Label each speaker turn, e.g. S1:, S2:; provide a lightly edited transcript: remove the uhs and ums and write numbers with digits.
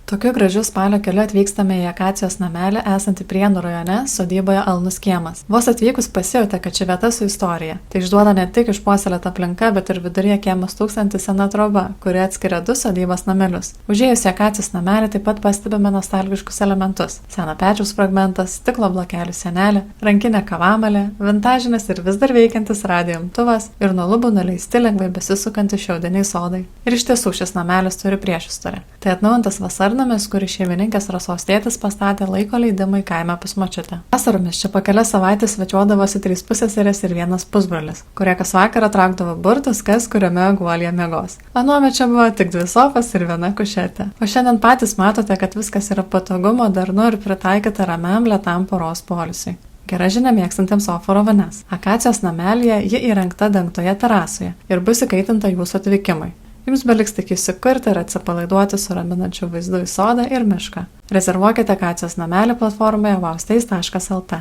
S1: Tokiu gražiu spalio keliu atvykstame į Akacijos namelį esantį Prienų rajone sodyboje Alnus kiemas. Vos atvykus pasijautė, kad ši vieta su istorija. Tai išduoda ne tik išpuoselėta aplinka, bet ir viduryje kiemas tūkstantis sena troba, kuri atskiria du sodybos namelius. Užėjus į Akacijos namelį taip pat pastebime nostalgiškus elementus. Seno pečiaus fragmentas, stiklo blokelių sienelė, rankinė kavamalė, vintažinis ir vis dar veikiantis radijo imtuvas ir nuo lubų nuleisti lengvai besisukantys šiaudiniai sodai. Ir iš tiesų šis namelis turi priešistorę. Tai atnaujintas vasarnamis, kurį šeimininkės Rasos tėtis pastatė laiko leidimui kaime pas močiutę. Vasaromis čia po kelias savaitės svečiuodavosi 3 pusseserės ir 1 pusbrolis, kurie kas vakarą traukdavo burtus, kas kuriame guolyje miegos. Anuomet čia buvo tik 2 sofas ir 1 kušetė. O šiandien patys matote, kad viskas yra patogu, modernu ir pritaikyta ramiam lėtam poros poilsiui. Gera žinia mėgstantiems oforo vanias. Akacijos namelyje ji įrengta dengtoje terasoje ir bus įkaitinta jūsų atvykimui. Jums beliks tik įsikurti ir atsipalaiduoti su raminančiu vaizdu į sodą ir mišką. Rezervuokite Akacijos namelį platformoje wowstays.lt.